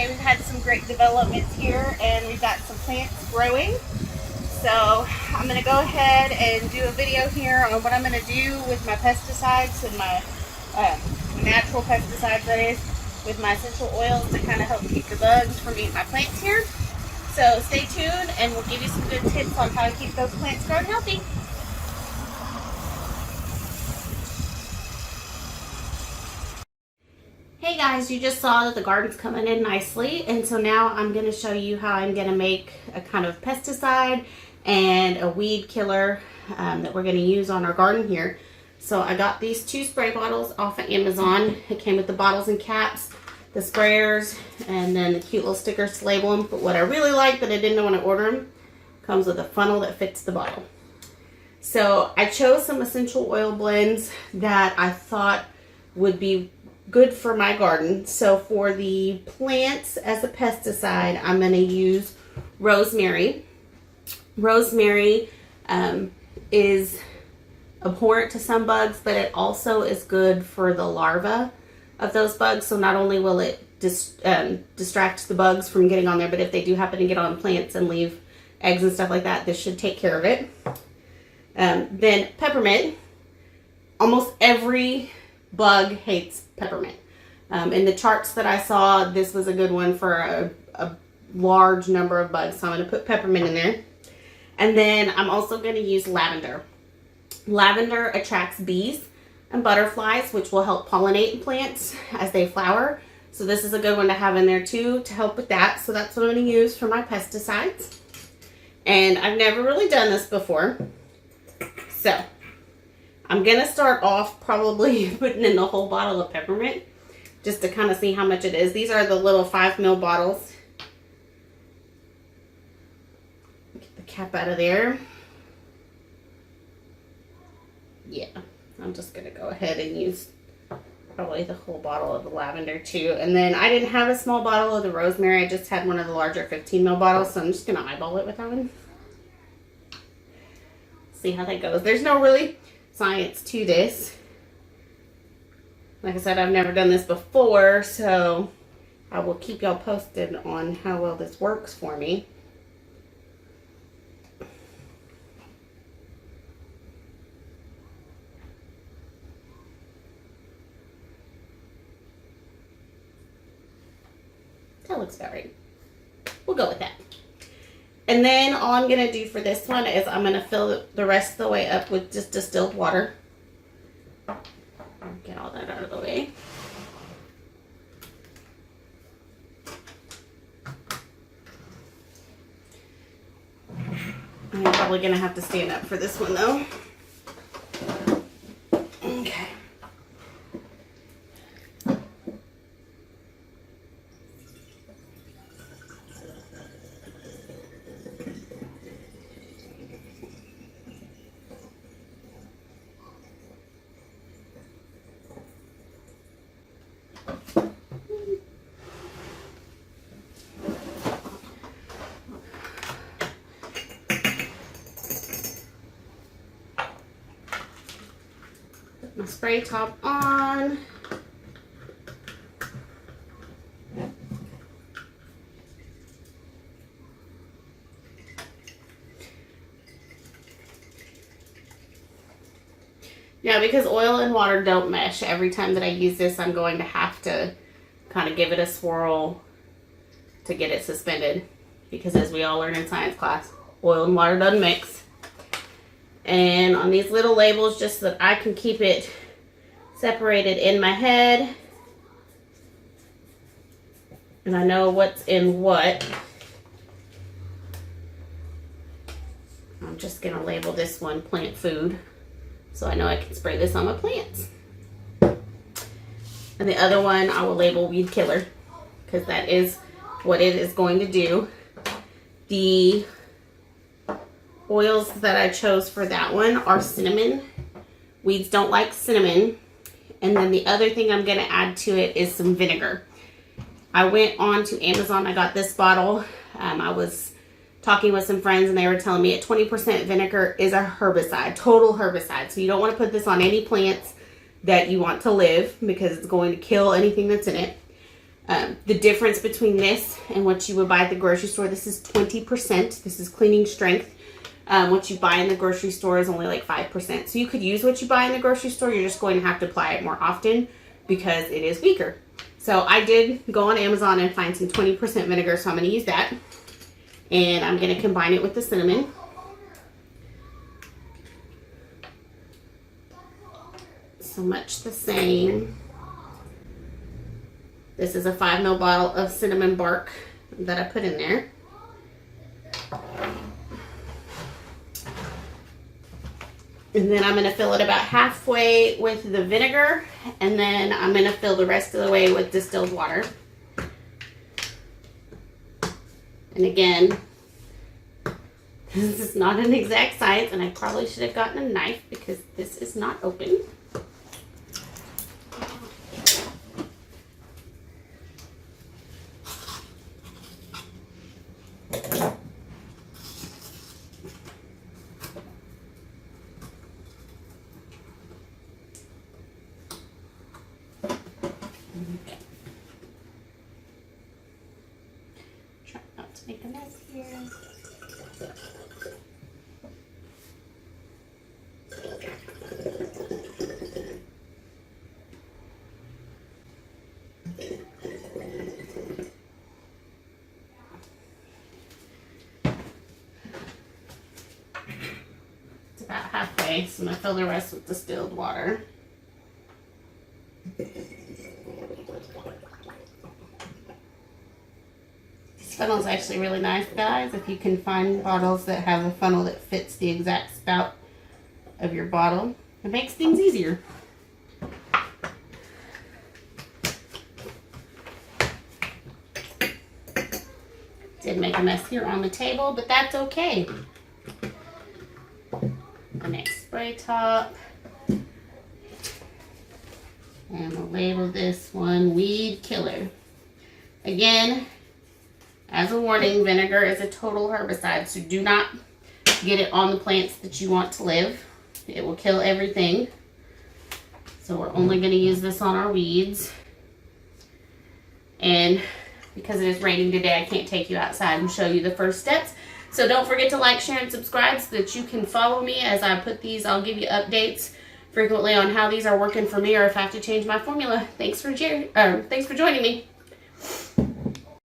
today we've had some great developments here and we've got some plants growing. So I'm going to go ahead and do a video here on what I'm going to do with my pesticides and my natural pesticides, that is, with my essential oils to kind of help keep the bugs from eating my plants here. So stay tuned and we'll give you some good tips on how to keep those plants growing healthy. Hey guys, you just saw that the garden's coming in nicely, and so now I'm going to show you how I'm going to make a kind of pesticide and a weed killer that we're going to use on our garden here. So I got these 2 spray bottles off of Amazon. It came with the bottles and caps, the sprayers, and then the cute little stickers to label them. But what I really like that I didn't know when I ordered them, comes with a funnel that fits the bottle. So I chose some essential oil blends that I thought would be good for my garden. So for the plants as a pesticide, I'm going to use rosemary. Rosemary is abhorrent to some bugs, but it also is good for the larvae of those bugs. So not only will it distract the bugs from getting on there, but if they do happen to get on plants and leave eggs and stuff like that, this should take care of it. Then peppermint. Almost every bug hates peppermint. In the charts that I saw, this was a good one for a large number of bugs, so I'm going to put peppermint in there. And then I'm also going to use lavender. Lavender attracts bees and butterflies, which will help pollinate plants as they flower. So this is a good one to have in there too to help with that. So that's what I'm going to use for my pesticides. And I've never really done this before. So I'm going to start off probably putting in the whole bottle of peppermint just to kind of see how much it is. These are the little 5 ml bottles. Get the cap out of there. Yeah, I'm just going to go ahead and use probably the whole bottle of the lavender too. And then I didn't have a small bottle of the rosemary. I just had one of the larger 15 ml bottles, so I'm just going to eyeball it with that one. See how that goes. There's no really science to this. Like I said, I've never done this before, so I will keep y'all posted on how well this works for me. That looks about right. We'll go with that. And then all I'm going to do for this one is I'm going to fill the rest of the way up with just distilled water. Get all that out of the way. I'm probably going to have to stand up for this one though. Okay. My spray top on. Now, because oil and water don't mesh, every time that I use this, I'm going to have to kind of give it a swirl to get it suspended. Because as we all learn in science class, oil and water doesn't mix. And on these little labels, just so that I can keep it separated in my head and I know what's in what, I'm just going to label this one plant food so I know I can spray this on my plants. And the other one I will label weed killer because that is what it is going to do. The oils that I chose for that one are cinnamon. Weeds don't like cinnamon. And then the other thing I'm going to add to it is some vinegar. I went on to Amazon. I got this bottle. I was talking with some friends and they were telling me at 20% vinegar is a herbicide, total herbicide. So you don't want to put this on any plants that you want to live because it's going to kill anything that's in it. The difference between this and what you would buy at the grocery store, this is 20%. This is cleaning strength. What you buy in the grocery store is only like 5%. So you could use what you buy in the grocery store. You're just going to have to apply it more often because it is weaker. So I did go on Amazon and find some 20% vinegar. So I'm going to use that. And I'm going to combine it with the cinnamon. So much the same. This is a 5 ml bottle of cinnamon bark that I put in there. And then I'm going to fill it about halfway with the vinegar, and then I'm going to fill the rest of the way with distilled water. And again, this is not an exact science, and I probably should have gotten a knife because this is not open. Okay. Try not to make a mess here. It's about halfway, so I'm going to fill the rest with distilled water. This funnel is actually really nice, guys. If you can find bottles that have a funnel that fits the exact spout of your bottle, it makes things easier. Did make a mess here on the table, but that's okay. The next spray top. And we'll label this one Weed Killer. Again, as a warning, vinegar is a total herbicide, so do not get it on the plants that you want to live. It will kill everything. So we're only going to use this on our weeds. And because it is raining today, I can't take you outside and show you the first steps. So don't forget to like, share, and subscribe so that you can follow me as I put these. I'll give you updates frequently on how these are working for me or if I have to change my formula. Thanks for joining me.